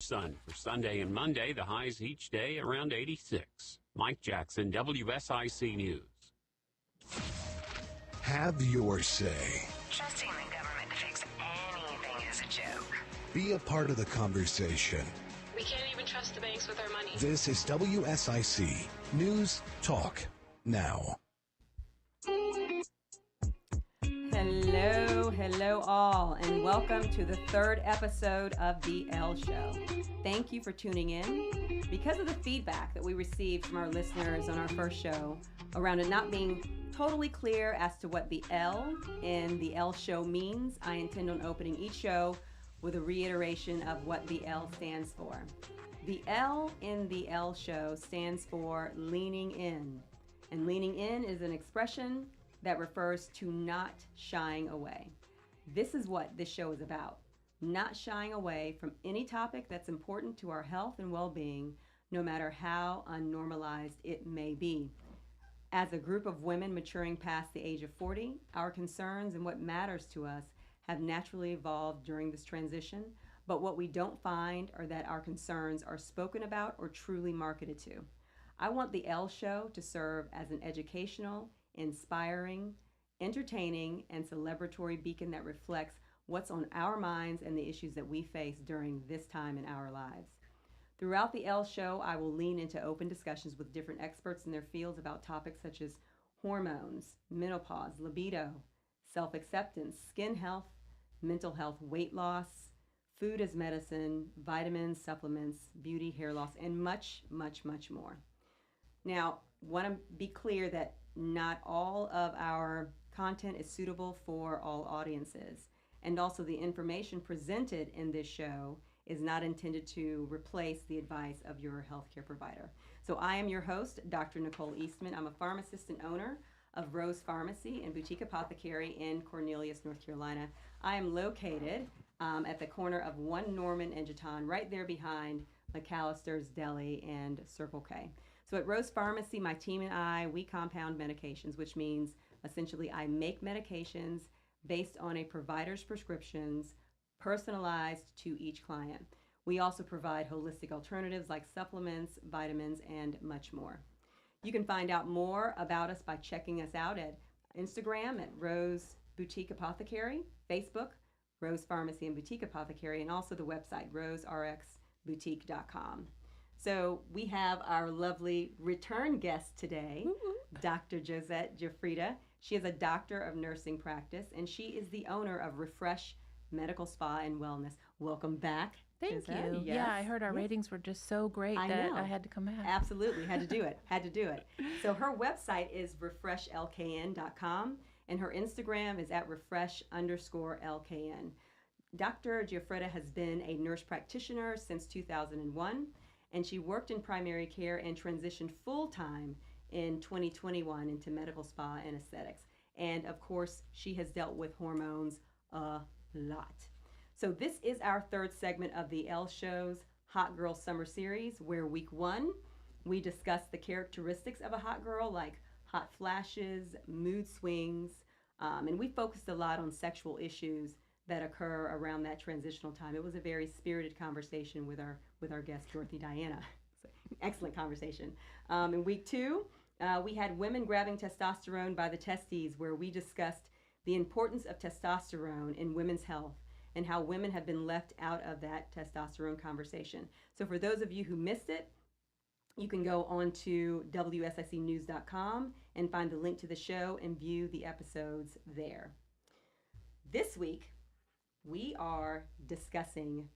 Sun for Sunday and Monday, the highs each day around 86. Mike Jackson, WSIC News. Have your say. Trusting the government to fix anything is a joke. Be a part of the conversation. We can't even trust the banks with our money. This is WSIC News Talk Now. Hello all, and welcome to the third episode of The L Show. Thank you for tuning in. Because of the feedback that we received from our listeners on our first show around it not being totally clear as to what the L in The L Show means, I intend on opening each show with a reiteration of what the L stands for. The L in The L Show stands for leaning in. And leaning in is an expression that refers to not shying away. This is what this show is about. Not shying away from any topic that's important to our health and well-being, no matter how unnormalized it may be. As a group of women maturing past the age of 40, our concerns and what matters to us have naturally evolved during this transition, but what we don't find are that our concerns are spoken about or truly marketed to. I want the L Show to serve as an educational, inspiring, entertaining, and celebratory beacon that reflects what's on our minds and the issues that we face during this time in our lives. Throughout the L Show, I will lean into open discussions with different experts in their fields about topics such as hormones, menopause, libido, self-acceptance, skin health, mental health, weight loss, food as medicine, vitamins, supplements, beauty, hair loss, and much, much, much more. Now, want to be clear that not all of our content is suitable for all audiences. And also the information presented in this show is not intended to replace the advice of your healthcare provider. So I am your host, Dr. Nicole Eastman. I'm a pharmacist and owner of Rose Pharmacy and Boutique Apothecary in Cornelius, North Carolina. I am located at the corner of 1 Norman and Jeton, right there behind McAllister's Deli and Circle K. So at Rose Pharmacy, my team and I, we compound medications, which means essentially I make medications based on a provider's prescriptions, personalized to each client. We also provide holistic alternatives like supplements, vitamins, and much more. You can find out more about us by checking us out at Instagram at Rose Boutique Apothecary, Facebook, Rose Pharmacy and Boutique Apothecary, and also the website, roserxboutique.com. So we have our lovely return guest today, Dr. Josette Giuffrida. She is a doctor of nursing practice, and she is the owner of Refresh Medical Spa and Wellness. Welcome back. Thank Josette. you. Yes. Yeah, I heard our ratings were just so great I that know. I had to come back. Absolutely. Had to do it. So her website is refreshlkn.com, and her Instagram is at refresh_lkn. Dr. Giuffrida has been a nurse practitioner since 2001, and she worked in primary care and transitioned full-time in 2021 into medical spa and aesthetics. And of course, she has dealt with hormones a lot. So this is our third segment of the L Show's Hot Girl Summer Series, where week 1, we discuss the characteristics of a hot girl, like hot flashes, mood swings, and we focused a lot on sexual issues that occur around that transitional time. It was a very spirited conversation with our guest, Dorothy Diana. Excellent conversation. In week 2, we had women grabbing testosterone by the testes, where we discussed the importance of testosterone in women's health and how women have been left out of that testosterone conversation. So for those of you who missed it, you can go on to WSICnews.com and find the link to the show and view the episodes there. This week, we are discussing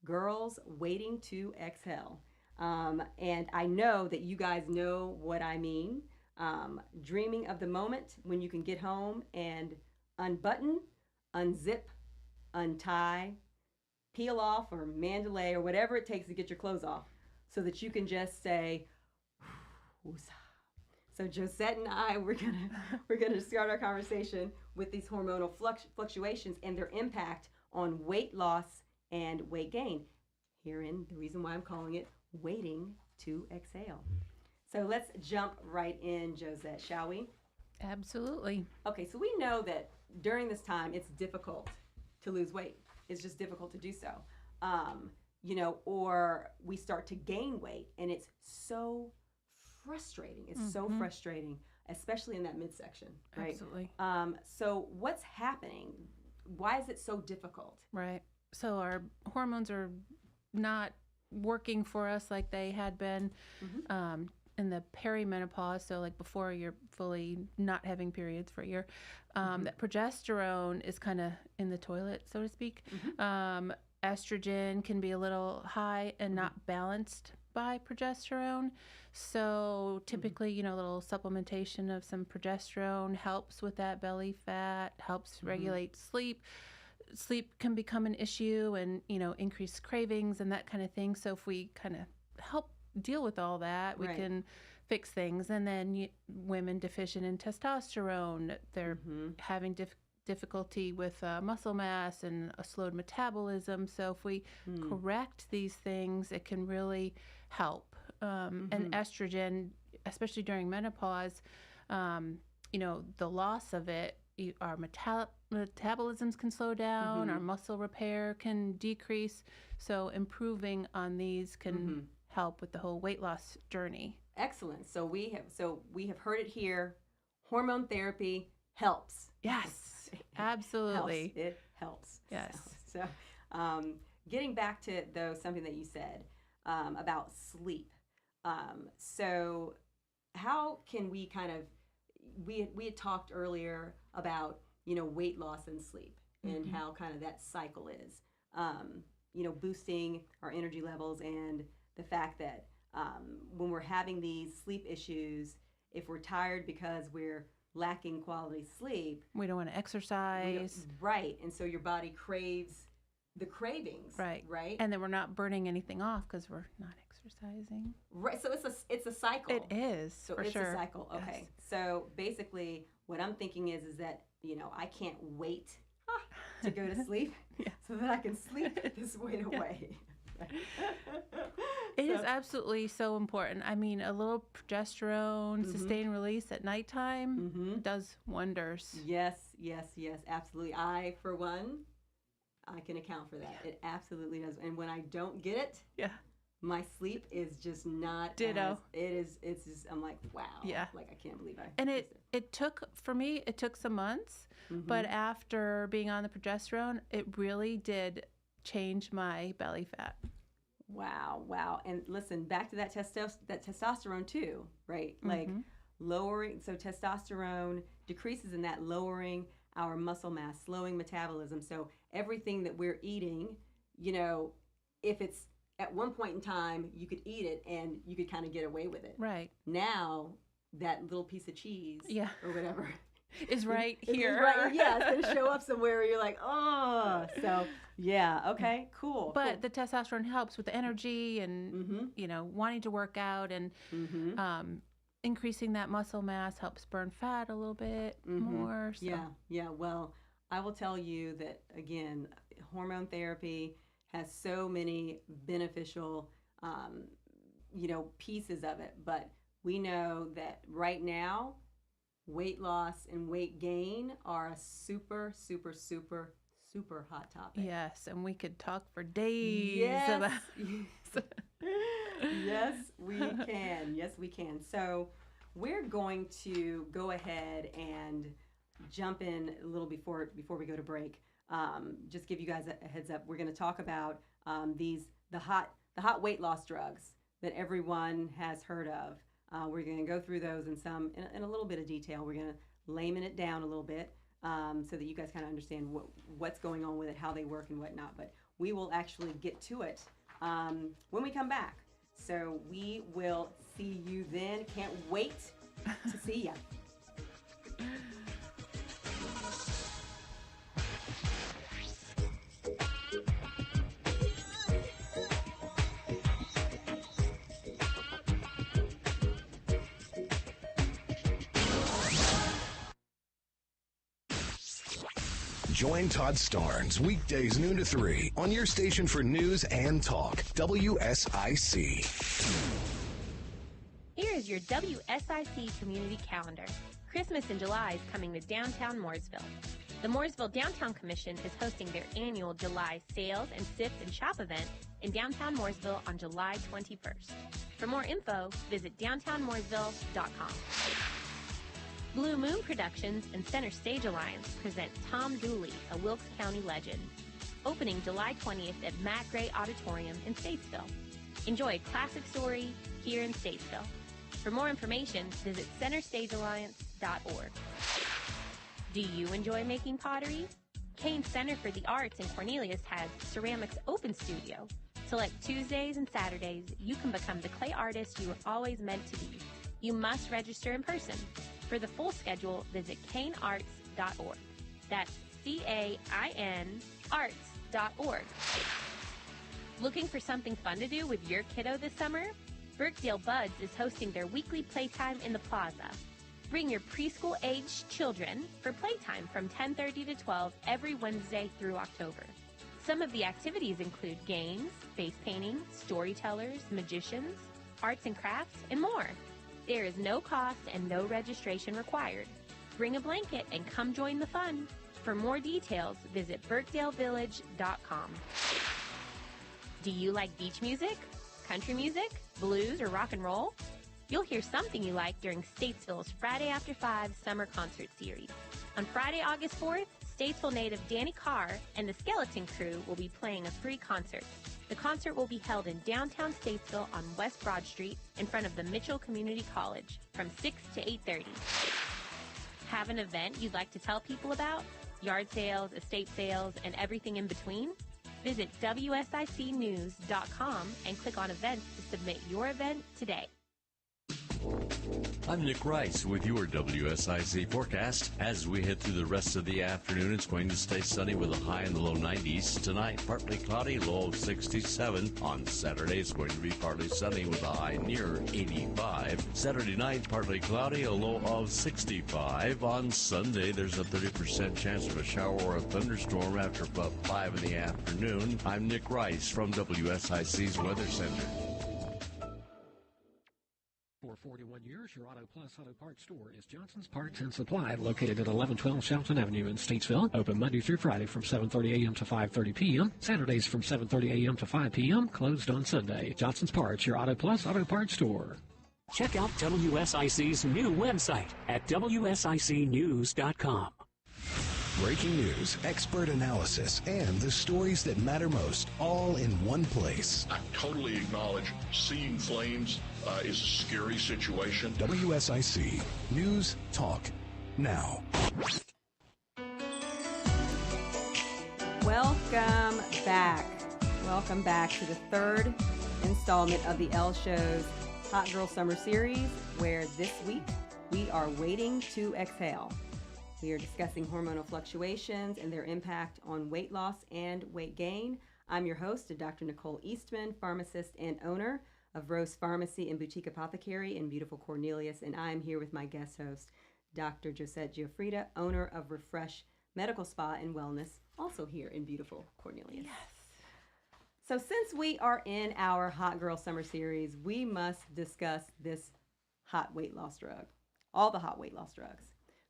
girls waiting to exhale. And I know that you guys know what I mean. Dreaming of the moment when you can get home and unbutton, unzip, untie, peel off, or mandalay, or whatever it takes to get your clothes off, so that you can just say, woosah. So Josette and I, we're gonna start our conversation with these hormonal fluctuations and their impact on weight loss and weight gain. Herein, the reason why I'm calling it Waiting to Exhale. So let's jump right in, Josette, shall we? Absolutely. Okay, so we know that during this time, it's difficult to lose weight. It's just difficult to do so. or we start to gain weight, and it's so frustrating. It's so frustrating, especially in that midsection, right? Absolutely. So what's happening? Why is it so difficult? Right. So our hormones are not working for us like they had been in the perimenopause. So like before you're fully not having periods for a year, that progesterone is kind of in the toilet, so to speak. Estrogen can be a little high and not balanced by progesterone. So typically, a little supplementation of some progesterone helps with that belly fat, helps regulate sleep. Sleep can become an issue and, increase cravings and that kind of thing. So if we kind of help deal with all that, we can fix things. And then women deficient in testosterone, they're having difficulty with muscle mass and a slowed metabolism. So if we correct these things, it can really help. And estrogen, especially during menopause, the loss of it, our metabolisms can slow down, our muscle repair can decrease. So improving on these can help with the whole weight loss journey. Excellent. So we have heard it here. Hormone therapy helps. Yes, absolutely. It helps. Yes. So getting back to something that you said about sleep. So how can we we had talked earlier about weight loss and sleep and how kind of that cycle is boosting our energy levels, and the fact that when we're having these sleep issues, if we're tired because we're lacking quality sleep, we don't want to exercise, right? And so your body craves the cravings, right? And then we're not burning anything off because we're not exercising, right? So it's a cycle. It is, so for it's sure. a cycle. Okay. Yes. So basically, what I'm thinking is that I can't wait to go to sleep so that I can sleep this weight away. It is absolutely so important. I mean, a little progesterone, sustained release at nighttime does wonders. Yes, absolutely. I, for one, I can account for that. It absolutely does. And when I don't get it, my sleep is just not ditto. It's just, I'm like, wow. Yeah. Like, I can't believe I. And it took some months, but after being on the progesterone, it really did change my belly fat. Wow. And listen, back to that testosterone too, right? Like lowering, so testosterone decreases in that, lowering our muscle mass, slowing metabolism. So everything that we're eating, if it's at one point in time, you could eat it and you could kind of get away with it. Right. Now, that little piece of cheese or whatever is right here. Right, yeah, it's going to show up somewhere where you're like, oh. So, yeah, okay, cool. But the testosterone helps with the energy and, wanting to work out, and increasing that muscle mass helps burn fat a little bit more. So. Yeah. Well, I will tell you that, again, hormone therapy has so many beneficial, pieces of it. But we know that right now, weight loss and weight gain are a super, super, super, super hot topic. Yes, and we could talk for days about Yes, we can. Yes, we can. So we're going to go ahead and jump in a little before we go to break. Just give you guys a heads up. We're going to talk about the hot weight loss drugs that everyone has heard of. We're going to go through those in a little bit of detail. We're going to layman it down a little bit so that you guys kind of understand what's going on with it, how they work and whatnot. But we will actually get to it when we come back. So we will see you then. Can't wait to see ya. Join Todd Starnes weekdays noon to 3 on your station for news and talk, WSIC. Here is your WSIC community calendar. Christmas in July is coming to downtown Mooresville. The Mooresville Downtown Commission is hosting their annual July Sales and Sift and Shop event in downtown Mooresville on July 21st. For more info, visit downtownmooresville.com. Blue Moon Productions and Center Stage Alliance present Tom Dooley, a Wilkes County legend, opening July 20th at Matt Gray Auditorium in Statesville. Enjoy a classic story here in Statesville. For more information, visit centerstagealliance.org. Do you enjoy making pottery? Kane Center for the Arts in Cornelius has Ceramics Open Studio. Select Tuesdays and Saturdays, you can become the clay artist you were always meant to be. You must register in person. For the full schedule, visit canearts.org. That's CAIN arts.org. Looking for something fun to do with your kiddo this summer? Birkdale Buds is hosting their weekly playtime in the plaza. Bring your preschool-aged children for playtime from 10:30 to 12 every Wednesday through October. Some of the activities include games, face painting, storytellers, magicians, arts and crafts, and more. There is no cost and no registration required. Bring a blanket and come join the fun. For more details, visit birkdalevillage.com. Do you like beach music, country music, blues, or rock and roll? You'll hear something you like during Statesville's Friday After 5 Summer Concert Series. On Friday, August 4th, Statesville native Danny Carr and the Skeleton Crew will be playing a free concert. The concert will be held in downtown Statesville on West Broad Street in front of the Mitchell Community College from 6 to 8:30. Have an event you'd like to tell people about? Yard sales, estate sales, and everything in between? Visit WSICnews.com and click on events to submit your event today. I'm Nick Rice with your WSIC forecast. As we head through the rest of the afternoon, it's going to stay sunny with a high in the low 90s. Tonight, partly cloudy, low of 67. On Saturday, it's going to be partly sunny with a high near 85. Saturday night, partly cloudy, a low of 65. On Sunday, there's a 30% chance of a shower or a thunderstorm after about 5 in the afternoon. I'm Nick Rice from WSIC's Weather Center. For 41 years, your Auto Plus Auto Parts store is Johnson's Parts and Supply, located at 1112 Shelton Avenue in Statesville. Open Monday through Friday from 7:30 a.m. to 5:30 p.m. Saturdays from 7:30 a.m. to 5 p.m. Closed on Sunday. Johnson's Parts, your Auto Plus Auto Parts store. Check out WSIC's new website at WSICnews.com. Breaking news, expert analysis, and the stories that matter most, all in one place. I totally acknowledge seeing flames is a scary situation. WSIC News Talk Now. Welcome back. Welcome back to the third installment of the L Show's Hot Girl Summer Series, where this week we are waiting to exhale. We are discussing hormonal fluctuations and their impact on weight loss and weight gain. I'm your host, Dr. Nicole Eastman, pharmacist and owner of Rose Pharmacy and Boutique Apothecary in beautiful Cornelius, and I'm here with my guest host, Dr. Josette Giuffrida, owner of Refresh Medical Spa and Wellness, also here in beautiful Cornelius. Yes. So since we are in our Hot Girl Summer Series, we must discuss this hot weight loss drug, all the hot weight loss drugs.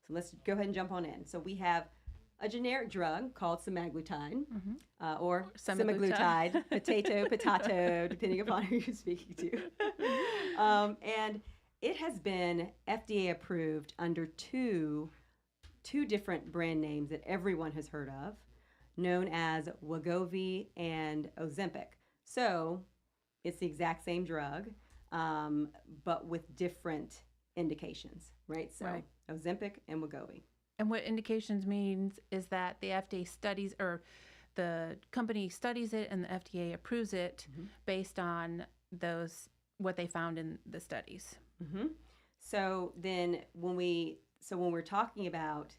So let's go ahead and jump on in. So we have a generic drug called semaglutide, or semaglutide, potato, depending upon who you're speaking to. And it has been FDA approved under two different brand names that everyone has heard of, known as Wegovy and Ozempic. So it's the exact same drug, but with different indications, right? So right. Ozempic and Wegovy. And what indications means is that the FDA studies, or the company studies it and the FDA approves it based on what they found in the studies. So then when we're talking about,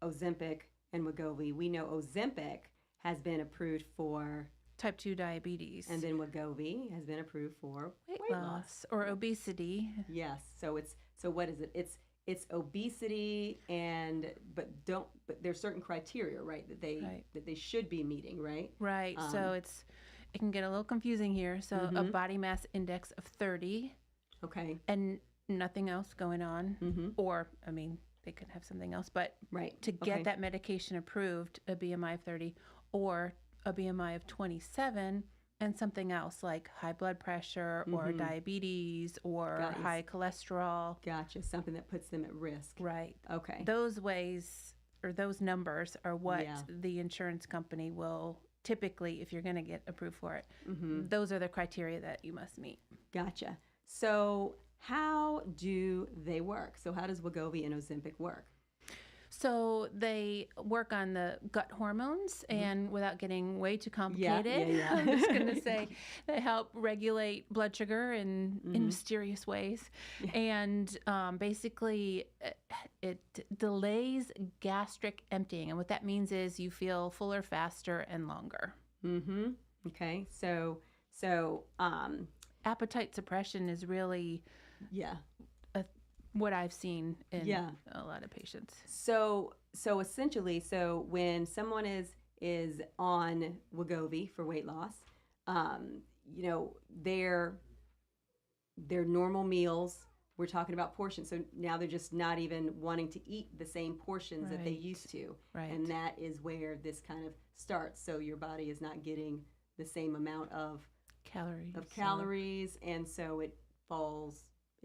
Ozempic and Wegovy, we know Ozempic has been approved for type 2 diabetes. And then Wegovy has been approved for weight loss or obesity. Yes. So what is it? It's obesity, but there's certain criteria, right, that they should be meeting, right? Right. So it can get a little confusing here. So a body mass index of 30. Okay. And nothing else going on. Or, they could have something else. But Right. to get Okay. that medication approved, a BMI of 30 or a BMI of 27 and something else like high blood pressure or diabetes or Got you. high cholesterol. Gotcha. Something that puts them at risk. Right. Okay. Those ways or those numbers are what Yeah. the insurance company will typically, if you're going to get approved for it, Mm-hmm. those are the criteria that you must meet. Gotcha. So how do they work? So how does Wegovy and Ozempic work? So they work on the gut hormones, and without getting way too complicated, yeah. I'm just going to say they help regulate blood sugar in mysterious ways. And basically, it delays gastric emptying. And what that means is you feel fuller, faster, and longer. Mm-hmm. Okay. So Appetite suppression is really yeah. what I've seen in Yeah. a lot of patients. So essentially, when someone is on Wegovy for weight loss, their normal meals, we're talking about portions. So now they're just not even wanting to eat the same portions that they Right. used to. Right. And that is where this kind of starts. So your body is not getting the same amount of Calories. and so it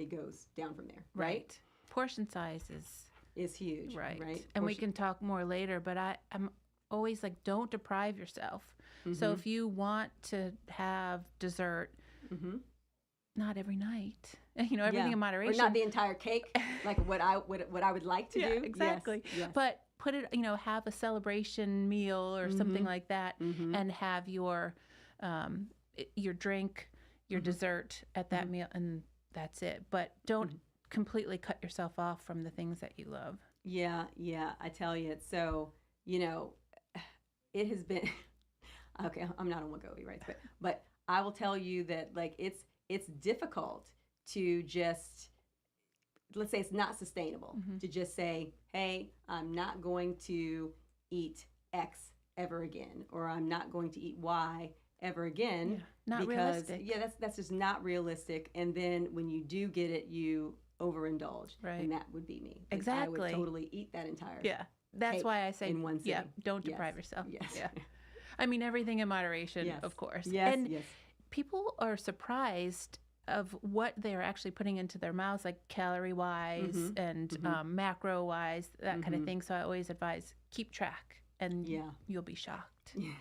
goes down from there. Right. Portion size Is huge. right. Right. And we can talk more later, but I'm always like, don't deprive yourself. So if you want to have dessert, not every night, everything in moderation. Or not the entire cake, like what I would like to do. Exactly. Yes. But put it, have a celebration meal or something like that, and have your drink, your dessert at that meal, and that's it. But don't completely cut yourself off from the things that you love. Yeah, I tell you. So, it has been okay, I'm not on Wegovy, right? But I will tell you that like it's difficult to just, let's say it's not sustainable to just say, hey, I'm not going to eat X ever again, or I'm not going to eat Y ever again. Not because realistic. that's just not realistic. And then when you do get it, you overindulge. Right. And that would be me. Like, I Exactly. would totally eat that entire Yeah. That's cake why I say, in one sitting. don't Yes. deprive yourself. Yes. Yeah. I mean, everything in moderation, Yes. of course. Yes, And yes. people are surprised of what they're actually putting into their mouths, like calorie-wise and macro-wise, that kind of thing. So I always advise, keep track, and you'll be shocked. Yeah.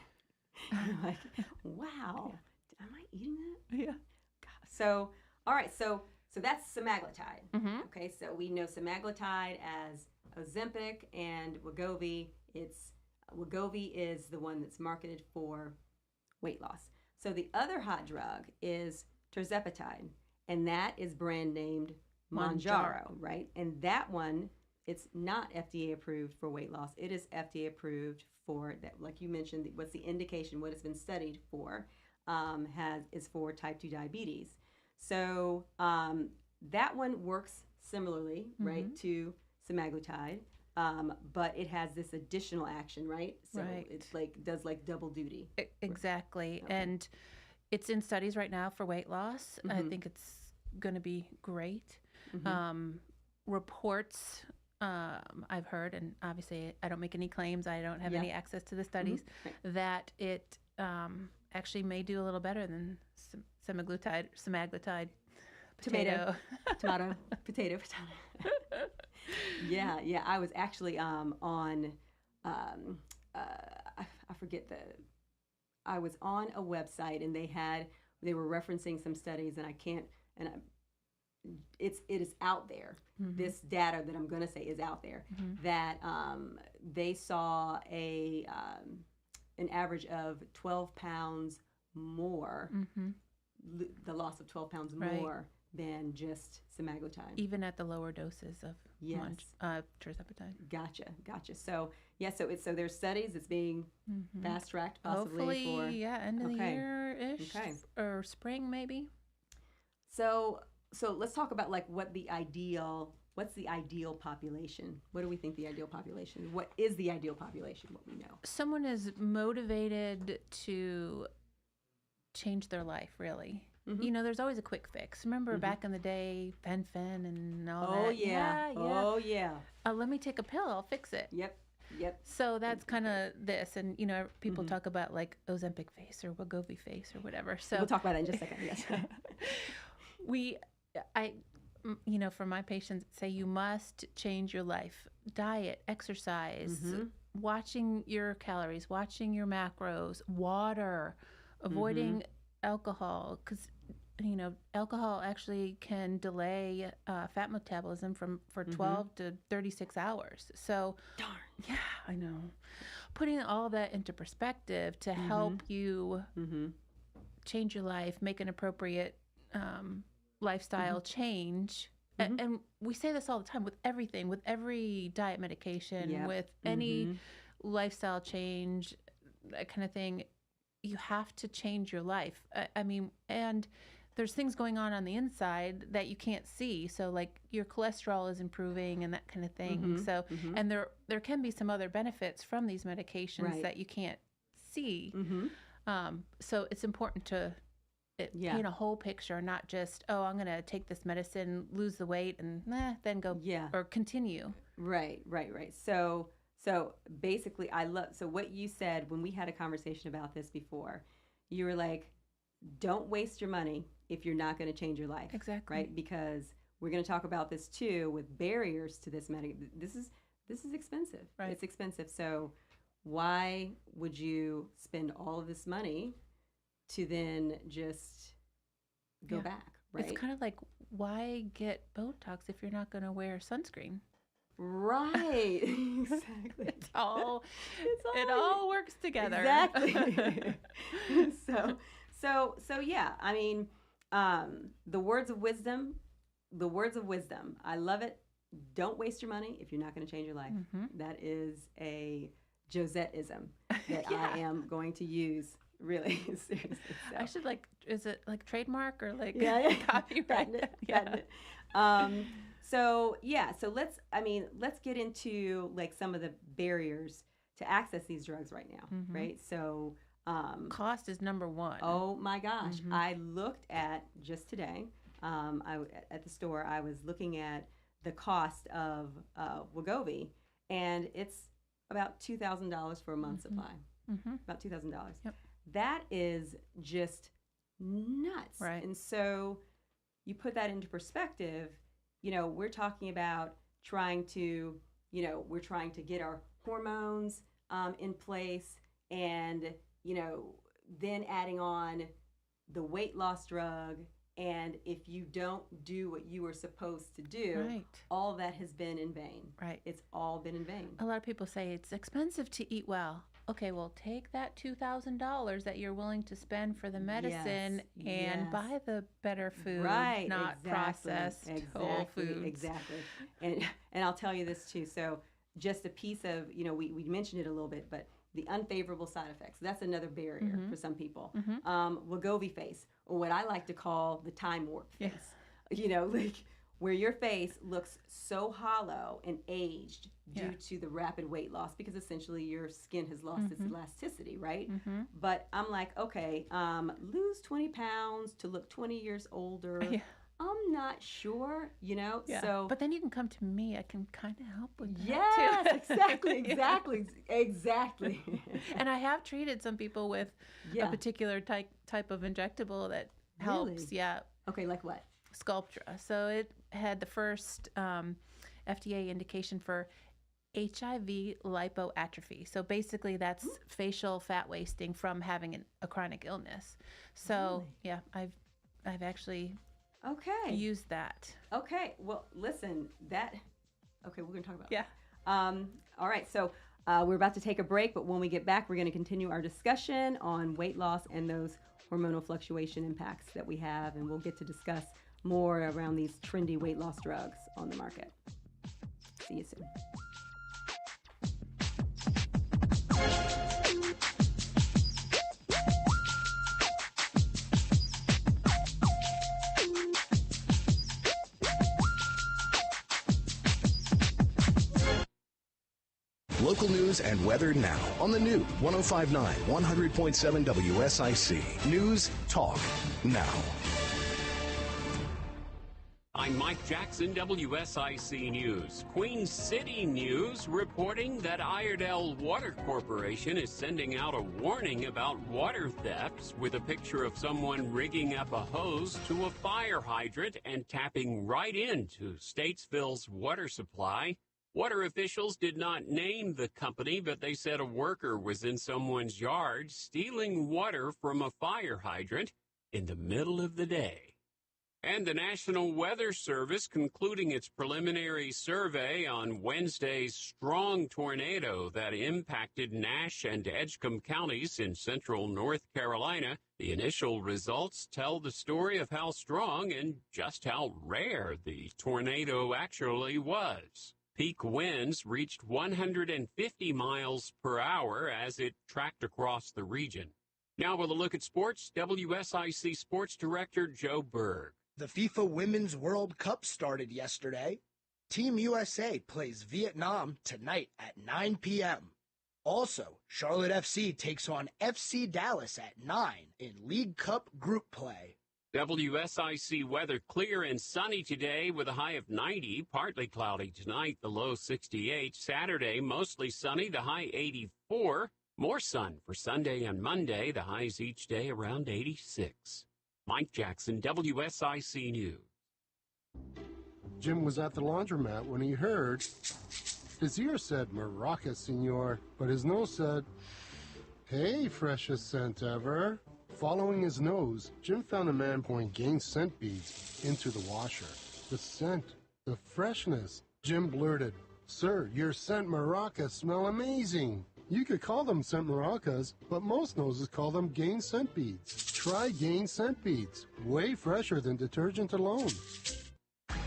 You're like, wow, am I eating that? Yeah. So, all right, so that's semaglutide. Okay, so we know semaglutide as Ozempic and Wegovy. Wegovy is the one that's marketed for weight loss. So the other hot drug is tirzepatide, and that is brand named Mounjaro, right? And that one, it's not FDA approved for weight loss. It is FDA approved for that, like you mentioned. What's the indication? What it's been studied for is for type 2 diabetes. So that one works similarly, right, to semaglutide, but it has this additional action, right? So it's like does like double duty. Exactly. Okay. And it's in studies right now for weight loss. I think it's going to be great. Reports I've heard, and obviously I don't make any claims, I don't have any access to the studies, that it actually may do a little better than semaglutide, potato. Potato. Yeah. I was actually on, I forget I was on a website and they were referencing some studies, and it is out there. This data that I'm going to say is out there, that they saw an average of 12 pounds more, the loss of 12 pounds more than just semaglutide. Even at the lower doses of tirzepatide. Gotcha. So so there's studies. It's being fast tracked, possibly. Hopefully, end of the year-ish, or spring maybe. So let's talk about like what's the ideal population? What do we think the ideal population? What is the ideal population? What we know? Someone is motivated to change their life, really. you know, there's always a quick fix. Remember back in the day, fen and all that? Oh, yeah. Oh, yeah. Let me take a pill. I'll fix it. Yep. So that's kind of this. And, you know, people talk about like Ozempic face or Wegovy face or whatever. So we'll talk about that in just a second. Yes. You know, for my patients, say you must change your life, diet, exercise, watching your calories, watching your macros, water, avoiding alcohol, because, you know, alcohol actually can delay fat metabolism for 12 to 36 hours. So, darn. Yeah, I know. Putting all of that into perspective to help you change your life, make an appropriate lifestyle change. And we say this all the time with everything, with every diet medication, with any lifestyle change, that kind of thing. You have to change your life. I mean, and there's things going on the inside that you can't see. So like your cholesterol is improving and that kind of thing. So, and there can be some other benefits from these medications that you can't see. So it's important to paint a whole picture, not just, oh, I'm going to take this medicine, lose the weight, and then go or continue. Right. So basically, so what you said when we had a conversation about this before, you were like, don't waste your money if you're not going to change your life. Exactly. Right? Because we're going to talk about this too with barriers to this This is expensive. Right. It's expensive. So why would you spend all of this money to then just go back, right? It's kind of like, why get Botox if you're not going to wear sunscreen? Right. Exactly. It all works together. Exactly. So yeah, I mean, the words of wisdom, I love it. Don't waste your money if you're not going to change your life. That is a Josette-ism that I am going to use. Really, seriously. So. I should is it like trademark or like copyright? So let's get into like some of the barriers to access these drugs right now, right? So cost is number one. Oh my gosh. I looked at just today, at the store, I was looking at the cost of Wegovy, and it's about $2,000 for a month's supply. About $2,000. Yep. That is just nuts. Right. And so you put that into perspective, you know, we're talking about trying to get our hormones in place, and, you know, then adding on the weight loss drug. And if you don't do what you were supposed to do, all that has been in vain. Right. It's all been in vain. A lot of people say it's expensive to eat well. Okay, well, take that $2,000 that you're willing to spend for the medicine and buy the better food, not processed whole foods. Exactly. And I'll tell you this too. So just a piece of, you know, we mentioned it a little bit, but the unfavorable side effects, that's another barrier for some people. Wegovy face, or what I like to call the time warp face. You know, like where your face looks so hollow and aged due to the rapid weight loss, because essentially your skin has lost its elasticity, right? But I'm like, okay, lose 20 pounds to look 20 years older. I'm not sure, you know. So, but then you can come to me. I can kind of help with that. Yes, exactly. And I have treated some people with a particular type of injectable that helps. Yeah. Okay, like what? Sculptra. So it had the first FDA indication for HIV lipoatrophy. So basically that's facial fat wasting from having a chronic illness. So I've actually used that. Okay. Well, listen, we're going to talk about that. All right. So we're about to take a break, but when we get back, we're going to continue our discussion on weight loss and those hormonal fluctuation impacts that we have, and we'll get to discuss more around these trendy weight loss drugs on the market. See you soon. Local news and weather now on the new 105.9, 100.7 WSIC. News Talk Now. I'm Mike Jackson, WSIC News. Queen City News reporting that Iredell Water Corporation is sending out a warning about water thefts with a picture of someone rigging up a hose to a fire hydrant and tapping right into Statesville's water supply. Water officials did not name the company, but they said a worker was in someone's yard stealing water from a fire hydrant in the middle of the day. And the National Weather Service concluding its preliminary survey on Wednesday's strong tornado that impacted Nash and Edgecombe counties in central North Carolina. The initial results tell the story of how strong and just how rare the tornado actually was. Peak winds reached 150 miles per hour as it tracked across the region. Now with a look at sports, WSIC Sports Director Joe Berg. The FIFA Women's World Cup started yesterday. Team USA plays Vietnam tonight at 9 p.m. Also, Charlotte FC takes on FC Dallas at 9 in League Cup group play. WSIC weather clear and sunny today with a high of 90, partly cloudy tonight, the low 68. Saturday, mostly sunny, the high 84. More sun for Sunday and Monday, the highs each day around 86. Mike Jackson, WSIC News. Jim was at the laundromat when he heard his ear said, "Maraca, senor," but his nose said, "Hey, freshest scent ever." Following his nose, Jim found a man pouring Gain scent beads into the washer. The scent, the freshness. Jim blurted, "Sir, your scent maracas smell amazing." You could call them scent maracas, but most noses call them Gain scent beads. Try Gain scent beads. Way fresher than detergent alone.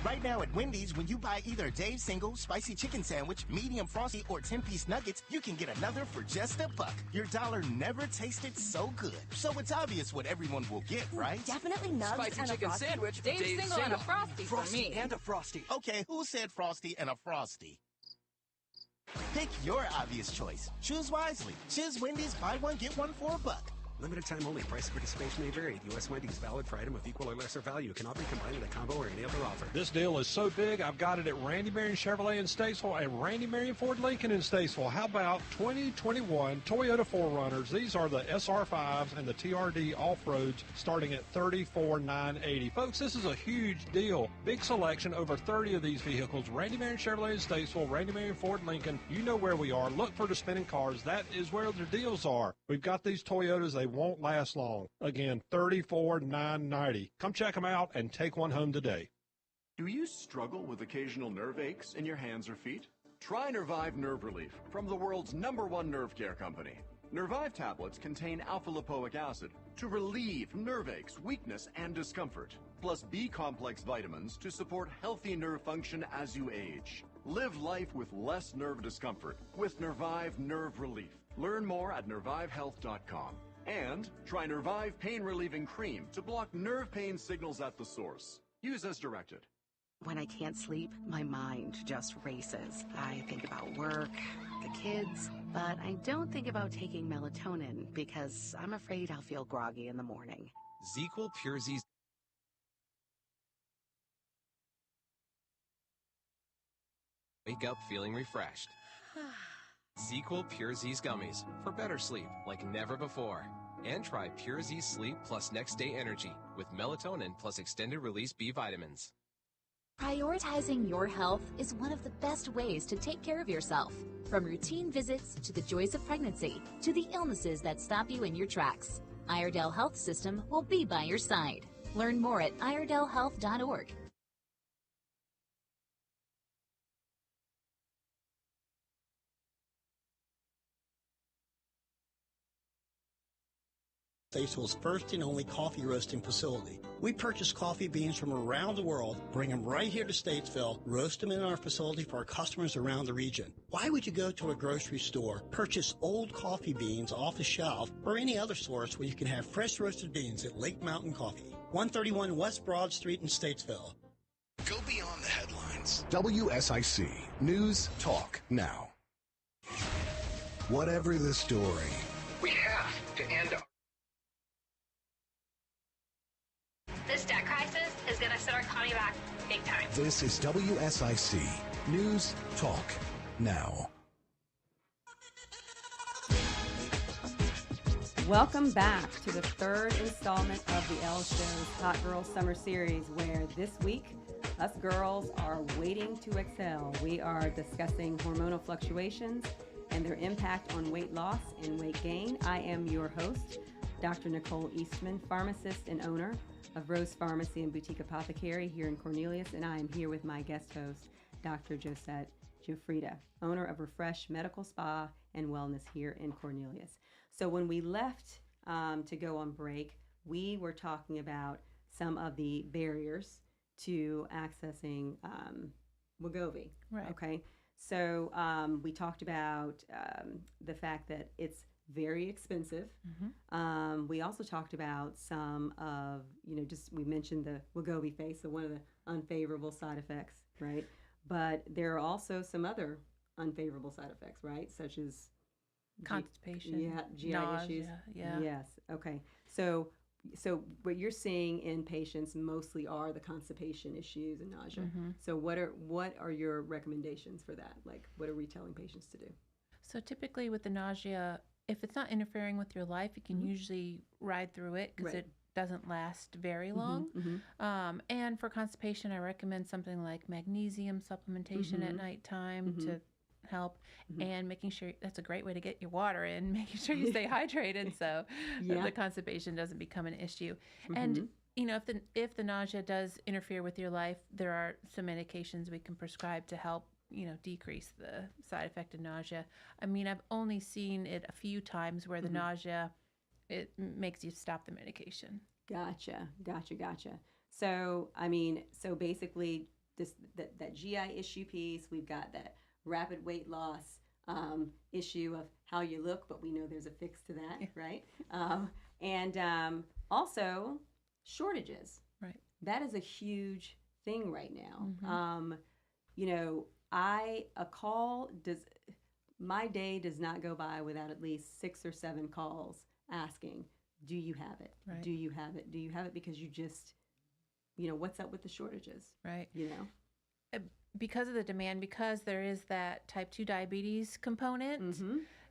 Right now at Wendy's, when you buy either Dave's Single, Spicy Chicken Sandwich, Medium Frosty, or 10-piece nuggets, you can get another for just $1. Your dollar never tasted so good. So it's obvious what everyone will get, right? Definitely nugs Spicy and chicken a Frosty. sandwich, Dave's Single and a Frosty for me. And a Frosty. Okay, who said Frosty and a Frosty? Pick your obvious choice. Choose wisely. Choose Wendy's, buy one, get one for $1. Limited time only. Price of participation may vary. U.S. Wendy's valid for item of equal or lesser value. Cannot be combined with a combo or any other offer. This deal is so big, I've got it at Randy Marion Chevrolet in Statesville and Randy Marion Ford Lincoln in Statesville. How about 2021 Toyota 4Runners? These are the SR5s and the TRD off-roads starting at $34,980. Folks, this is a huge deal. Big selection, over 30 of these vehicles. Randy Marion Chevrolet in Statesville, Randy Marion Ford Lincoln. You know where we are. Look for the spinning cars. That is where the deals are. We've got these Toyotas. They won't last long. Again, $34,990. Come check them out and take one home today. Do you struggle with occasional nerve aches in your hands or feet? Try Nervive Nerve Relief from the world's #1 nerve care company. Nervive tablets contain alpha-lipoic acid to relieve nerve aches, weakness, and discomfort, plus B-complex vitamins to support healthy nerve function as you age. Live life with less nerve discomfort with Nervive Nerve Relief. Learn more at nervivehealth.com. And try Nervive Pain Relieving Cream to block nerve pain signals at the source. Use as directed. When I can't sleep, my mind just races. I think about work, the kids, but I don't think about taking melatonin because I'm afraid I'll feel groggy in the morning. ZzzQuil Pure Z's. Wake up feeling refreshed. ZzzQuil Pure Z's gummies for better sleep like never before. And try Pure Z Sleep plus Next Day Energy with melatonin plus extended release B vitamins. Prioritizing your health is one of the best ways to take care of yourself. From routine visits to the joys of pregnancy to the illnesses that stop you in your tracks, Iredell Health System will be by your side. Learn more at iredellhealth.org. Statesville's first and only coffee roasting facility. We purchase coffee beans from around the world, bring them right here to Statesville, roast them in our facility for our customers around the region. Why would you go to a grocery store, purchase old coffee beans off the shelf, or any other source where you can have fresh roasted beans at Lake Mountain Coffee, 131 West Broad Street in Statesville. Go beyond the headlines. WSIC News Talk Now. Whatever the story, we have to end our... This debt crisis is going to set our economy back big time. This is WSIC News Talk Now. Welcome back to the third installment of the Elle Show's Hot Girl Summer Series, where this week, us girls are waiting to excel. We are discussing hormonal fluctuations and their impact on weight loss and weight gain. I am your host, Dr. Nicole Eastman, pharmacist and owner of Rose Pharmacy and Boutique Apothecary here in Cornelius, and I am here with my guest host, Dr. Josette Giuffrida, owner of Refresh Medical Spa and Wellness here in Cornelius. So when we left to go on break, we were talking about some of the barriers to accessing Wegovy. Right. Okay. So we talked about the fact that it's very expensive. Mm-hmm. We also talked about some of, we mentioned the Wegovy face, so one of the unfavorable side effects, right? But there are also some other unfavorable side effects, right? Such as constipation, GI nausea, issues. yeah. Yes. Okay. So what you're seeing in patients mostly are the constipation issues and nausea. Mm-hmm. So what are your recommendations for that? Like, what are we telling patients to do? So typically with the nausea, if it's not interfering with your life, you can usually ride through it because it doesn't last very long. And for constipation, I recommend something like magnesium supplementation at nighttime to help, and making sure that's a great way to get your water in, making sure you stay hydrated so the constipation doesn't become an issue. And if the nausea does interfere with your life, there are some medications we can prescribe to help decrease the side effect of nausea. I mean, I've only seen it a few times where the nausea, it makes you stop the medication. Gotcha. So, so basically that GI issue piece, we've got that rapid weight loss issue of how you look, but we know there's a fix to that, right? And also shortages. Right. That is a huge thing right now. My day does not go by without at least 6 or 7 calls asking, do you have it? Right. Do you have it? Do you have it? Because you just, what's up with the shortages? Right. Because of the demand, because there is that type 2 diabetes component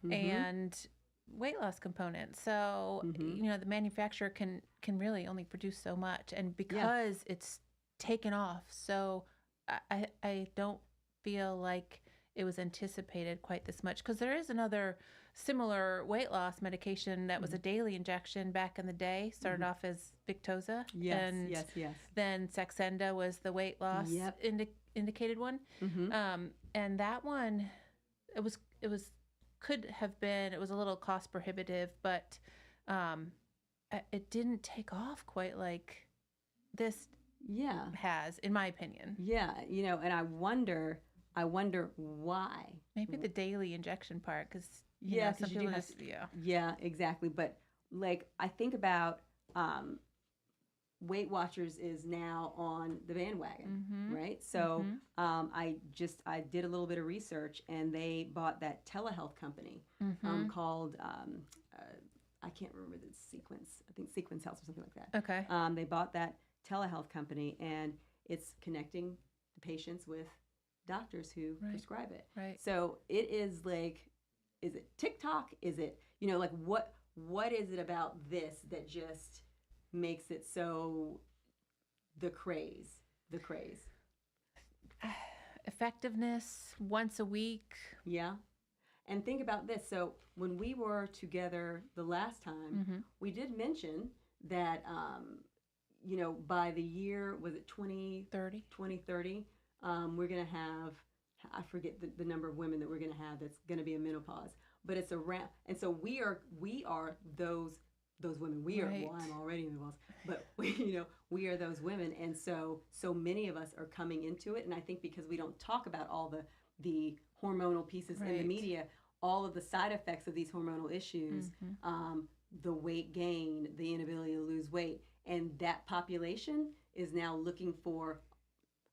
and weight loss component. So, the manufacturer can really only produce so much. And because it's taken off, so I don't feel like it was anticipated quite this much, because there is another similar weight loss medication that was a daily injection back in the day, started off as Victoza. Yes. Then Saxenda was the weight loss indicated one. And that one, it was a little cost prohibitive, but it didn't take off quite like this has, in my opinion. And I wonder why. Maybe the daily injection part, because some people just exactly. But like, I think about Weight Watchers is now on the bandwagon, right? So I did a little bit of research, and they bought that telehealth company called I can't remember the Sequence. I think Sequence Health or something like that. Okay. They bought that telehealth company, and it's connecting the patients with doctors who prescribe it. Right. So it is like, is it TikTok? Is it, like what is it about this that just makes it so the craze? Effectiveness once a week. Yeah. And think about this. So when we were together the last time, we did mention that, by the year, was it 2030, we're going to have, I forget the number of women that we're going to have that's going to be in menopause, but it's around, and so we are those women. We are, well, I'm already in menopause, but we are those women. And so many of us are coming into it. And I think because we don't talk about all the hormonal pieces in the media, all of the side effects of these hormonal issues, the weight gain, the inability to lose weight, and that population is now looking for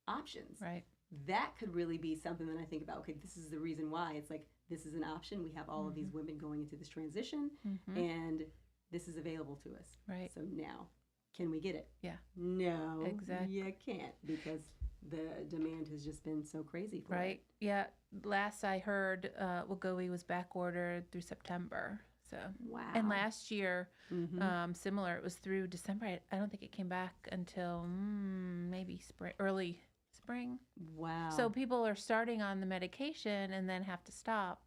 options. Right. That could really be something that I think about. Okay, this is the reason why. It's like, this is an option. We have all of these women going into this transition, and this is available to us. Right. So now can we get it? Yeah. No, Exactly. you can't, because the demand has just been so crazy for Right. it. Yeah. Last I heard, Wegovy was back ordered through September. So Wow. And last year, Mhm. similar. It was through December. I don't think it came back until maybe spring, early spring. Wow. So people are starting on the medication and then have to stop.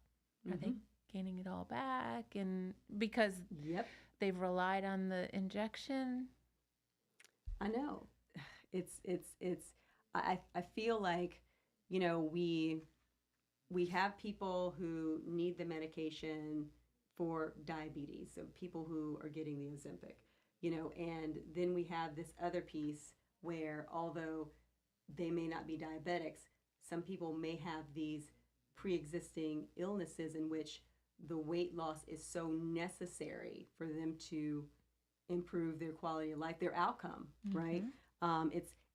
Are they Mhm. gaining it all back? And because Yep. they've relied on the injection. I know. I feel like, you know, we have people who need the medication for diabetes, so people who are getting the Ozempic, you know, and then we have this other piece where, although they may not be diabetics, some people may have these pre-existing illnesses in which the weight loss is so necessary for them to improve their quality of life, their outcome, right?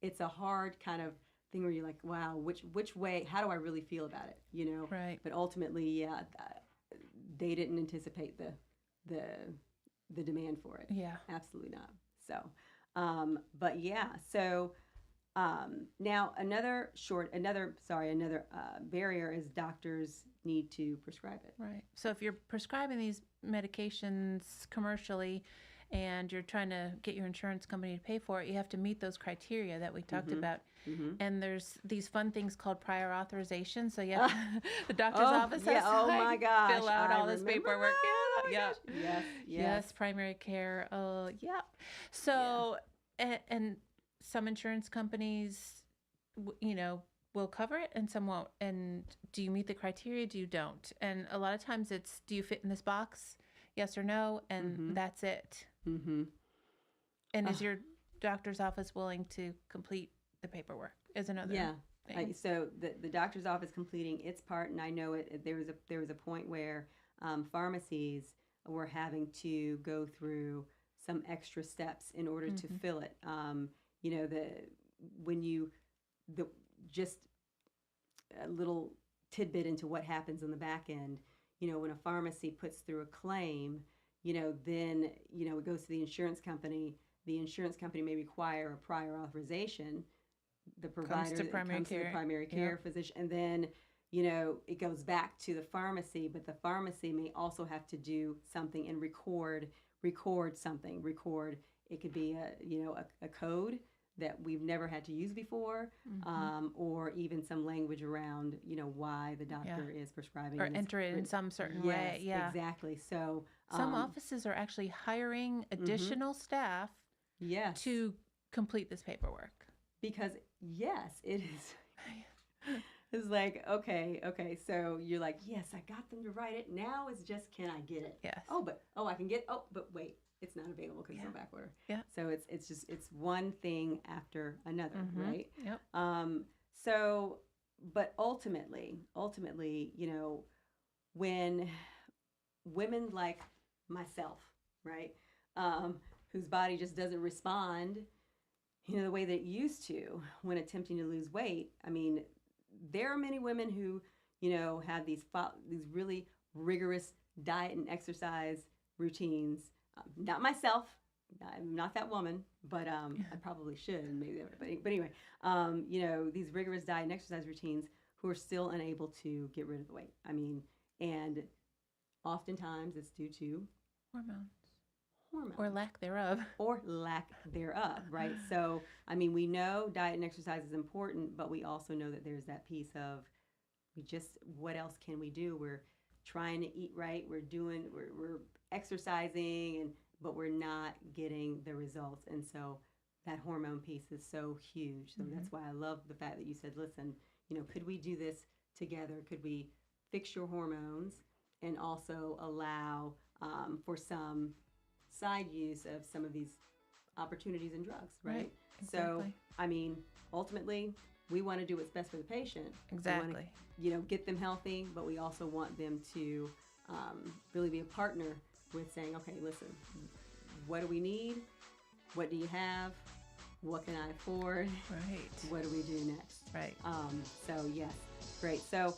It's a hard kind of thing where you're like, wow, which way, how do I really feel about it, you know? Right. But ultimately, yeah, they didn't anticipate the demand for it. Yeah. Absolutely not. So, but yeah, so now another barrier is doctors need to prescribe it. Right. So if you're prescribing these medications commercially and you're trying to get your insurance company to pay for it, you have to meet those criteria that we talked about. And there's these fun things called prior authorization. So yeah, the doctor's office has to my gosh, fill out all this remember. paperwork. Oh my Yeah. gosh. Yes. Primary care. Oh, yeah. So, and some insurance companies, you know, will cover it and some won't. And do you meet the criteria? Do you don't? And a lot of times it's, do you fit in this box? Yes or no? And that's it. And is your doctor's office willing to complete the paperwork? Is another thing. So the doctor's office completing its part, and I know it. There was a point where pharmacies were having to go through some extra steps in order to fill it. You know, just a little tidbit into what happens on the back end. You know, when a pharmacy puts through a claim, you know, then, you know, it goes to the insurance company. The insurance company may require a prior authorization. The provider Comes to the primary care physician, and then, you know, it goes back to the pharmacy, but the pharmacy may also have to do something and record something. It could be a code that we've never had to use before, or even some language around, you know, why the doctor is prescribing. Or enter it in some certain way. Yeah, exactly. So some offices are actually hiring additional staff to complete this paperwork. Because, yes, it is. It's like, okay. So you're like, yes, I got them to write it. Now it's just, can I get it? Yes. I can get, but wait, it's not available because it's on back order. Yeah. So it's one thing after another, right? Yep. So, but ultimately, you know, when women like myself, right, whose body just doesn't respond, you know, the way that it used to when attempting to lose weight. I mean, there are many women who, you know, have these really rigorous diet and exercise routines. Not myself. I'm not that woman, but I probably should. Maybe, but anyway, you know, these rigorous diet and exercise routines who are still unable to get rid of the weight. I mean, and oftentimes it's due to hormones. Or lack thereof. Right? So, I mean, we know diet and exercise is important, but we also know that there's that piece of, what else can we do? We're trying to eat right. We're exercising, but we're not getting the results. And so that hormone piece is so huge. So that's why I love the fact that you said, listen, you know, could we do this together? Could we fix your hormones and also allow for some side use of some of these opportunities and drugs, right? Exactly. So, I mean, ultimately, we want to do what's best for the patient. Exactly. We want to, you know, get them healthy, but we also want them to really be a partner with saying, okay, listen, what do we need? What do you have? What can I afford? Right. What do we do next? Right. So, yes, great. So,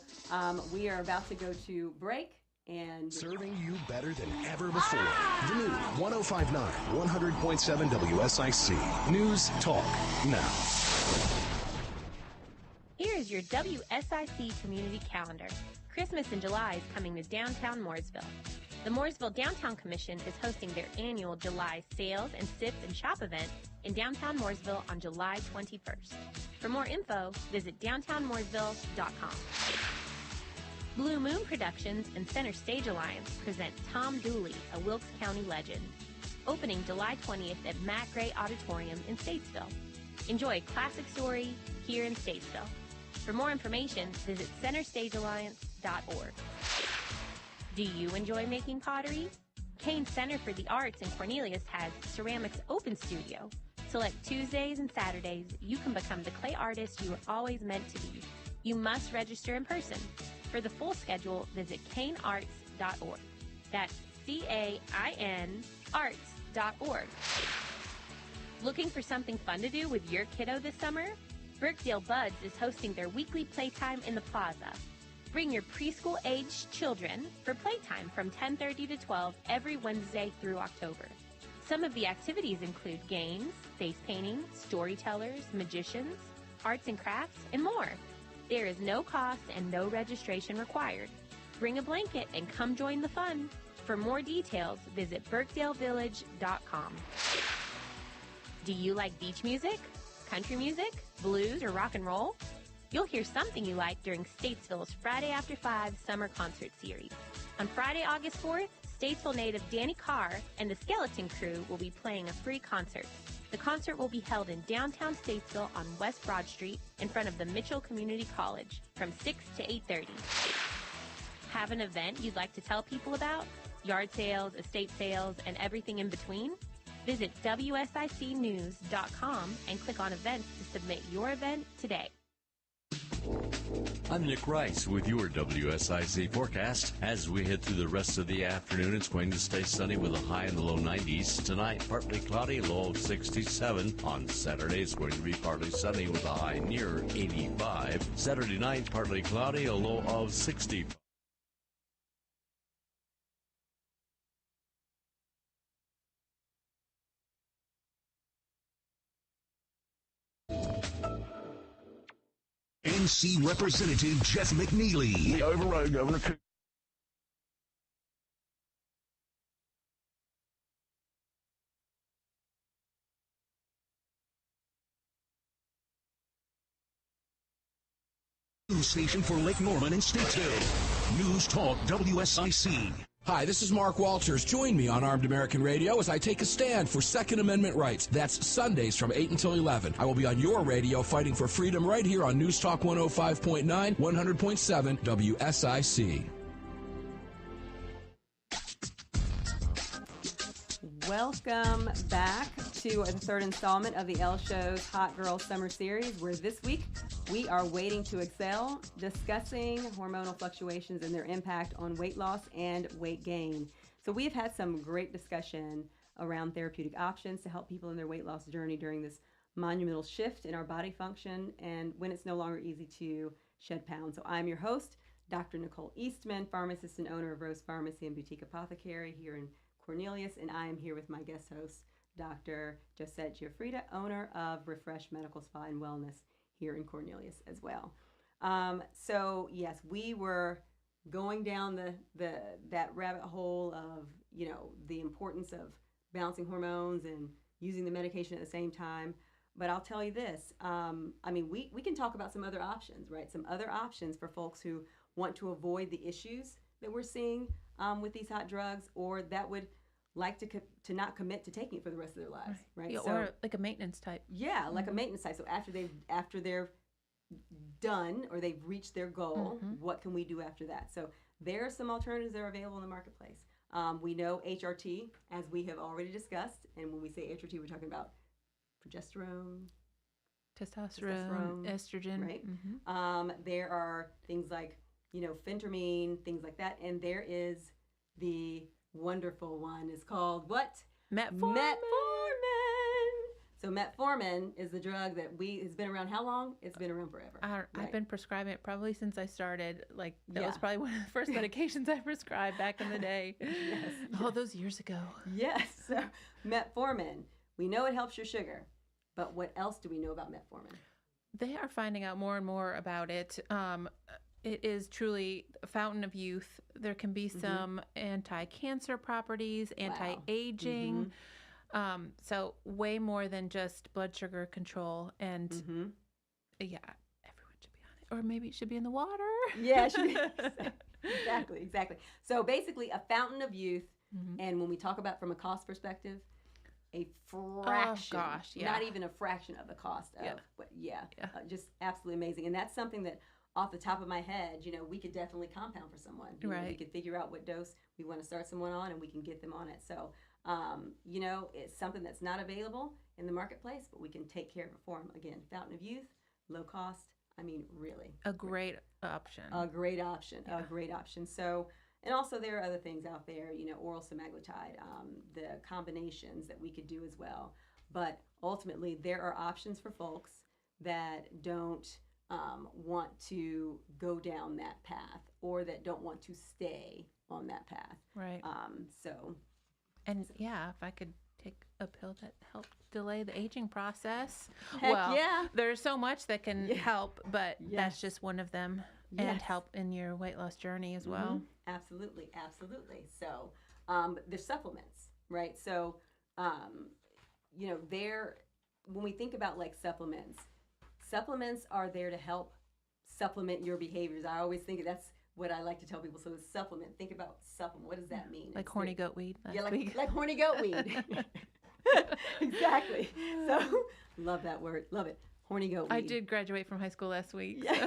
we are about to go to break. And serving you better than ever before. The new 105.9, 100.7 WSIC. News Talk Now. Here is your WSIC community calendar. Christmas in July is coming to downtown Mooresville. The Mooresville Downtown Commission is hosting their annual July Sales and Sip and Shop event in downtown Mooresville on July 21st. For more info, visit downtownmooresville.com. Blue Moon Productions and Center Stage Alliance present Tom Dooley, a Wilkes County legend, opening July 20th at Matt Gray Auditorium in Statesville. Enjoy a classic story here in Statesville. For more information, visit centerstagealliance.org. Do you enjoy making pottery? Kane Center for the Arts in Cornelius has Ceramics Open Studio. Select Tuesdays and Saturdays, you can become the clay artist you were always meant to be. You must register in person. For the full schedule, visit canearts.org. That's CAIN arts.org. Looking for something fun to do with your kiddo this summer? Birkdale Buds is hosting their weekly playtime in the plaza. Bring your preschool-aged children for playtime from 10:30 to 12 every Wednesday through October. Some of the activities include games, face painting, storytellers, magicians, arts and crafts, and more. There is no cost and no registration required. Bring a blanket and come join the fun. For more details, visit birkdalevillage.com. Do you like beach music, country music, blues, or rock and roll? You'll hear something you like during Statesville's Friday After 5 Summer Concert Series. On Friday, August 4th, Statesville native Danny Carr and the Skeleton Crew will be playing a free concert. The concert will be held in downtown Statesville on West Broad Street in front of the Mitchell Community College from 6 to 8:30. Have an event you'd like to tell people about? Yard sales, estate sales, and everything in between? Visit WSICnews.com and click on events to submit your event today. I'm Nick Rice with your WSIC forecast. As we head through the rest of the afternoon, it's going to stay sunny with a high in the low 90s. Tonight, partly cloudy, low of 67. On Saturday, it's going to be partly sunny with a high near 85. Saturday night, partly cloudy, a low of 60. NC Representative Jeff McNeely. He overrode Governor Cooper. News station for Lake Norman and Statesville. News Talk WSIC. Hi, this is Mark Walters. Join me on Armed American Radio as I take a stand for Second Amendment rights. That's Sundays from 8 until 11. I will be on your radio fighting for freedom right here on News Talk 105.9, 100.7 WSIC. Welcome back to the third installment of the Elle Show's Hot Girl Summer Series, where this week we are waiting to excel, discussing hormonal fluctuations and their impact on weight loss and weight gain. So we have had some great discussion around therapeutic options to help people in their weight loss journey during this monumental shift in our body function and when it's no longer easy to shed pounds. So I'm your host, Dr. Nicole Eastman, pharmacist and owner of Rose Pharmacy and Boutique Apothecary here in Cornelius, and I am here with my guest host, Dr. Josette Giuffrida, owner of Refresh Medical Spa and Wellness here in Cornelius as well. So yes, we were going down that rabbit hole of, you know, the importance of balancing hormones and using the medication at the same time. But I'll tell you this, I mean, we can talk about some other options, right? Some other options for folks who want to avoid the issues that we're seeing with these hot drugs, or that would like to not commit to taking it for the rest of their lives, right? Yeah, so, or like a maintenance type. Yeah, like a maintenance type. So after they're done or they've reached their goal, what can we do after that? So there are some alternatives that are available in the marketplace. We know HRT, as we have already discussed, and when we say HRT, we're talking about progesterone, testosterone, estrogen. Right. There are things like, you know, phentermine, things like that. And there is the wonderful one. It's called what? Metformin. So metformin is the drug that has been around how long? It's been around forever. I've been prescribing it probably since I started. Like, that Yeah. was probably one of the first medications I prescribed back in the day. Yes. All those years ago. Yes. So metformin, we know it helps your sugar, but what else do we know about metformin? They are finding out more and more about it. It is truly a fountain of youth. There can be some anti-cancer properties, anti-aging. So way more than just blood sugar control. And yeah, everyone should be on it. Or maybe it should be in the water. Yeah, it should be. Exactly. So basically a fountain of youth. And when we talk about from a cost perspective, a fraction, not even a fraction of the cost of, but just absolutely amazing. And that's something that off the top of my head, we could definitely compound for someone. We could figure out what dose we want to start someone on and we can get them on it. So, it's something that's not available in the marketplace, but we can take care of it for them. Again, fountain of youth, low cost. I mean, really. A great option. A great option. A great option. So, and also there are other things out there, oral semaglutide, the combinations that we could do as well. But ultimately, there are options for folks that don't want to go down that path or that don't want to stay on that path. Right. And if I could take a pill that helped delay the aging process. Heck yeah. There's so much that can help, but that's just one of them. Yes. And help in your weight loss journey as well. Absolutely. So there's supplements, right? So, when we think about like supplements are there to help supplement your behaviors. I always think that's what I like to tell people. So it's supplement. Think about supplement. What does that mean? Like horny goat weed. Like horny goat weed. Exactly. So love that word. Love it. Horny goat weed. I did graduate from high school last week. Yeah.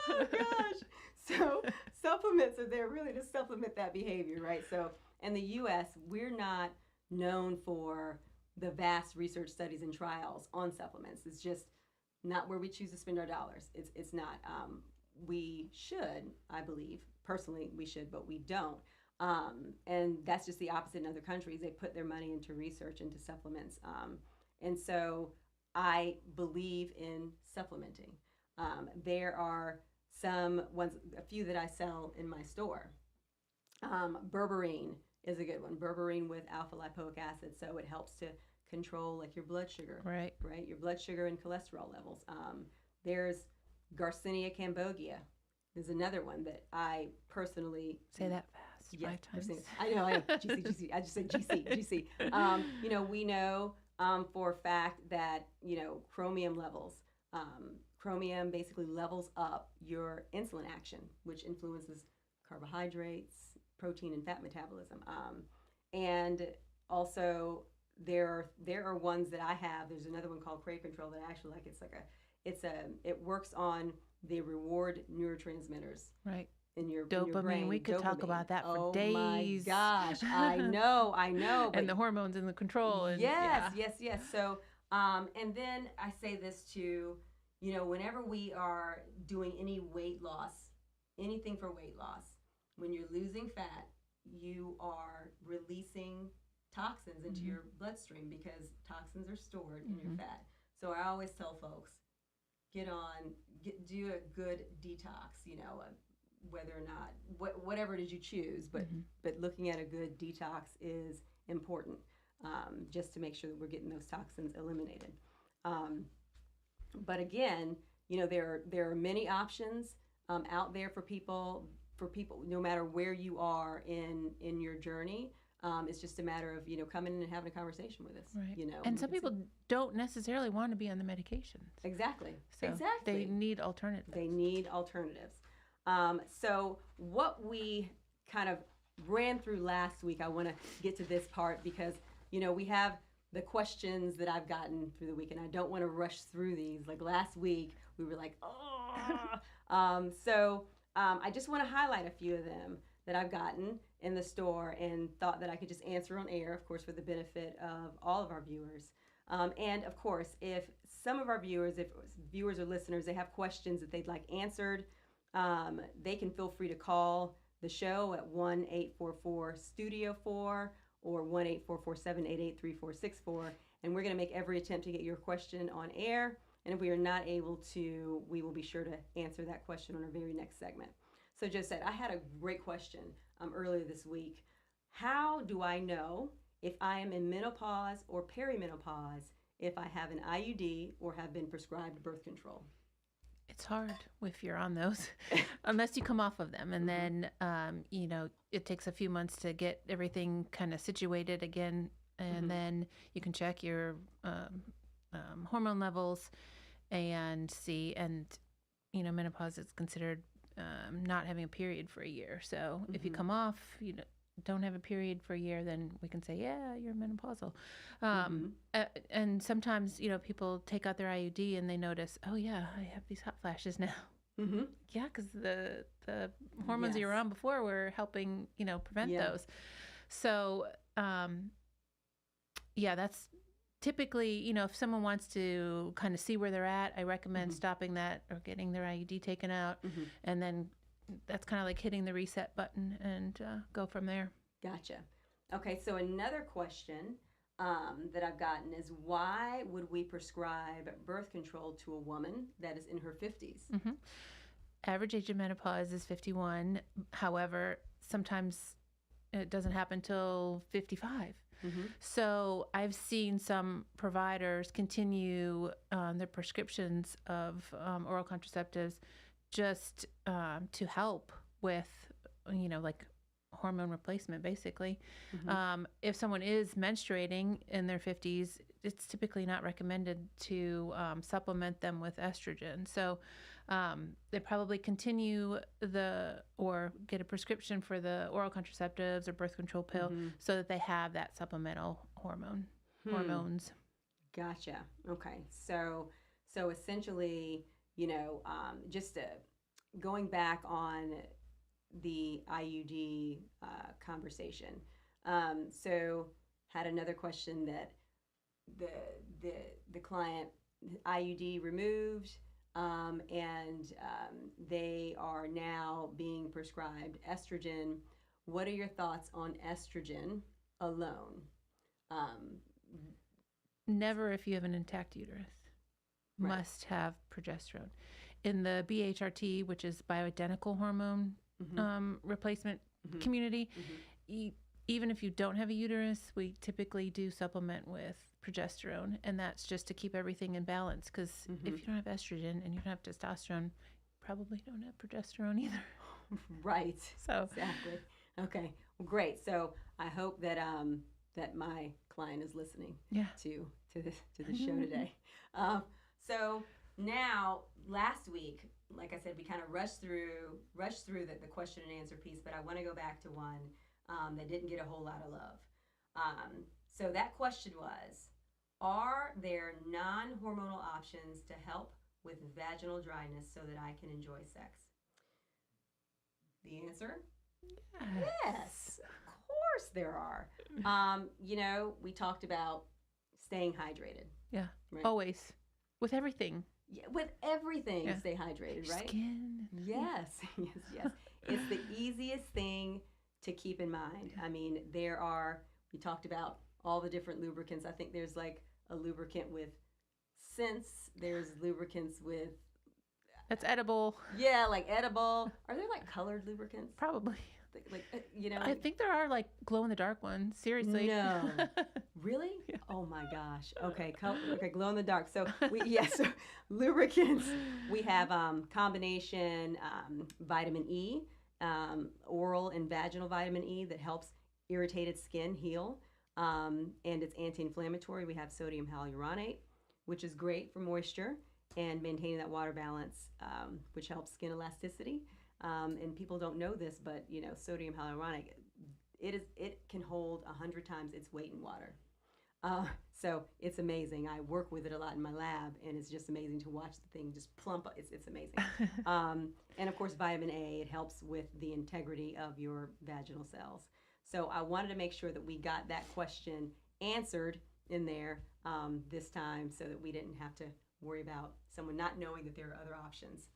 Oh gosh. So supplements are there really to supplement that behavior, right? So in the U.S., we're not known for the vast research studies and trials on supplements. It's just not where we choose to spend our dollars. It's not. We should, I believe, personally, we should, but we don't. And that's just the opposite in other countries. They put their money into research, into supplements. And so I believe in supplementing. There are a few that I sell in my store. Berberine is a good one. Berberine with alpha lipoic acid, so it helps to control like your blood sugar, right? Your blood sugar and cholesterol levels. There's Garcinia cambogia. There's another one that I personally say that fast. Yeah, 5 times. I know. GC. I just said GC. We know for a fact that chromium levels. Chromium basically levels up your insulin action, which influences carbohydrates, protein, and fat metabolism. And also there are ones that I have. There's another one called Crave Control that I actually like. It works on the reward neurotransmitters. Right. In your dopamine. brain. We could talk about that for days. Oh my gosh, I know. And the hormones and the control. And, yes. So, and then I say this too, whenever we are doing any weight loss, anything for weight loss, when you're losing fat, you are releasing toxins into your bloodstream because toxins are stored in your fat. So I always tell folks, do a good detox, whether or not, whatever it is you choose, but looking at a good detox is important, just to make sure that we're getting those toxins eliminated. But again, there are many options out there for people, no matter where you are in your journey. It's just a matter of, coming in and having a conversation with us, right. And some people don't necessarily want to be on the medications. Exactly. So they need alternatives. So what we kind of ran through last week, I want to get to this part because, we have the questions that I've gotten through the week, and I don't want to rush through these. Like last week, we were like, So I just want to highlight a few of them that I've gotten in the store and thought that I could just answer on air, of course, for the benefit of all of our viewers. And of course, if some of our viewers, or listeners, they have questions that they'd like answered, they can feel free to call the show at 1-844-STUDIO4, or 1-844-788-3464. And we're going to make every attempt to get your question on air. And if we are not able to, we will be sure to answer that question on our very next segment. So Josette, I had a great question earlier this week. How do I know if I am in menopause or perimenopause if I have an IUD or have been prescribed birth control? It's hard if you're on those, unless you come off of them. And then, it takes a few months to get everything kind of situated again. And then you can check your hormone levels and see. And, menopause is considered not having a period for a year. So if you come off, don't have a period for a year, then we can say, yeah, you're menopausal. And sometimes, people take out their IUD and they notice, oh yeah, I have these hot flashes now. Yeah, because the hormones you were on before were helping, prevent those. So, that's typically, if someone wants to kind of see where they're at, I recommend stopping that or getting their IUD taken out. And then that's kind of like hitting the reset button and go from there. Gotcha. Okay, so another question that I've gotten is, why would we prescribe birth control to a woman that is in her 50s? Average age of menopause is 51. However, sometimes it doesn't happen till 55. So I've seen some providers continue their prescriptions of oral contraceptives just to help with, like hormone replacement, basically. If someone is menstruating in their 50s, it's typically not recommended to supplement them with estrogen. So they probably continue or get a prescription for the oral contraceptives or birth control pill so that they have that supplemental hormones. Gotcha. Okay. So essentially, just going back on the IUD conversation. So had another question that the client IUD removed, and they are now being prescribed estrogen. What are your thoughts on estrogen alone? Never if you have an intact uterus. Right. Must have progesterone. In the BHRT, which is bioidentical hormone replacement community, even if you don't have a uterus, we typically do supplement with progesterone, and that's just to keep everything in balance, because if you don't have estrogen and you don't have testosterone, you probably don't have progesterone either. Right. So exactly. Okay. Well, great. So I hope that that my client is listening to the show today. So now, last week, like I said, we kind of rushed through the question and answer piece, but I want to go back to one that didn't get a whole lot of love. So that question was, are there non-hormonal options to help with vaginal dryness so that I can enjoy sex? The answer? Yes, of course there are. We talked about staying hydrated. Yeah, right? Always. With everything. Yeah, with everything, stay hydrated, right? Skin. Yes, yes. It's the easiest thing to keep in mind. I mean, we talked about all the different lubricants. I think there's like a lubricant with scents. There's lubricants with... That's edible. Yeah, like edible. Are there like colored lubricants? Probably. I think there are like glow-in-the-dark ones. Seriously. No. Really? Yeah. Oh my gosh. Okay. Glow in the dark. So so lubricants. We have combination vitamin E, oral and vaginal vitamin E that helps irritated skin heal, and it's anti-inflammatory. We have sodium hyaluronate, which is great for moisture and maintaining that water balance, which helps skin elasticity. And people don't know this, but sodium hyaluronate, it can hold 100 times its weight in water. So it's amazing. I work with it a lot in my lab, and it's just amazing to watch the thing just plump up. It's amazing. And of course, vitamin A, it helps with the integrity of your vaginal cells. So I wanted to make sure that we got that question answered in there this time, so that we didn't have to worry about someone not knowing that there are other options.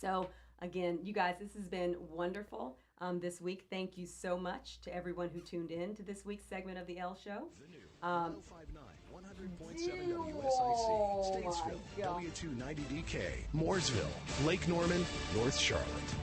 So again, you guys, this has been wonderful. this week. Thank you so much to everyone who tuned in to this week's segment of the Elle Show. The new 100.7 WSIC, Statesville, W290DK, Mooresville, Lake Norman, North Charlotte.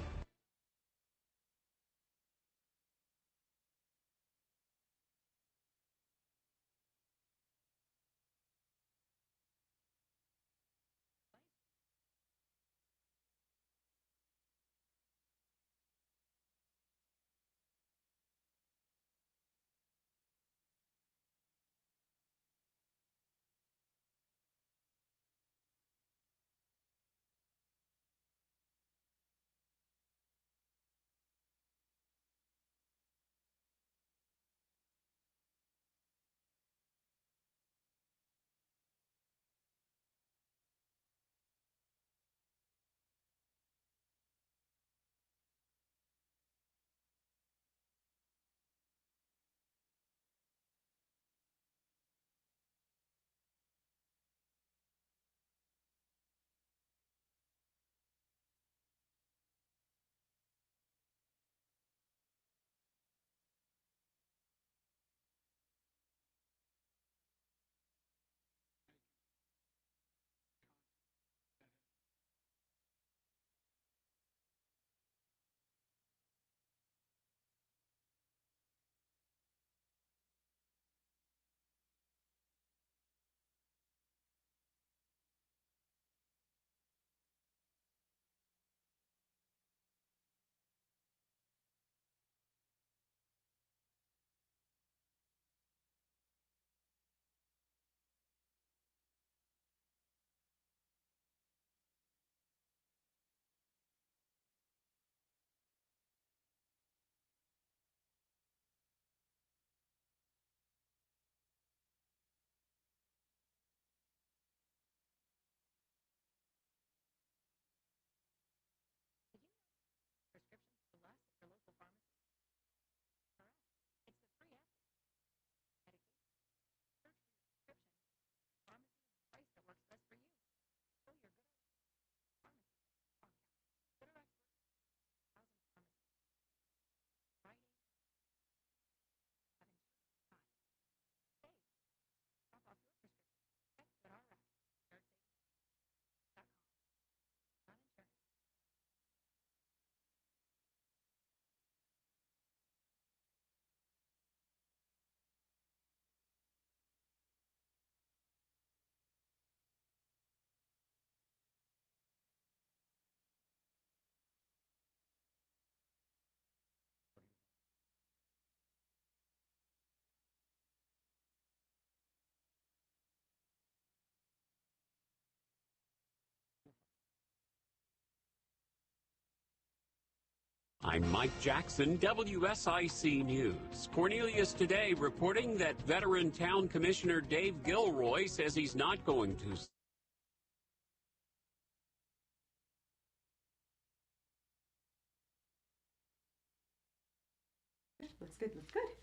I'm Mike Jackson, WSIC News. Cornelius today reporting that veteran town commissioner Dave Gilroy says he's not going to Looks good, looks good.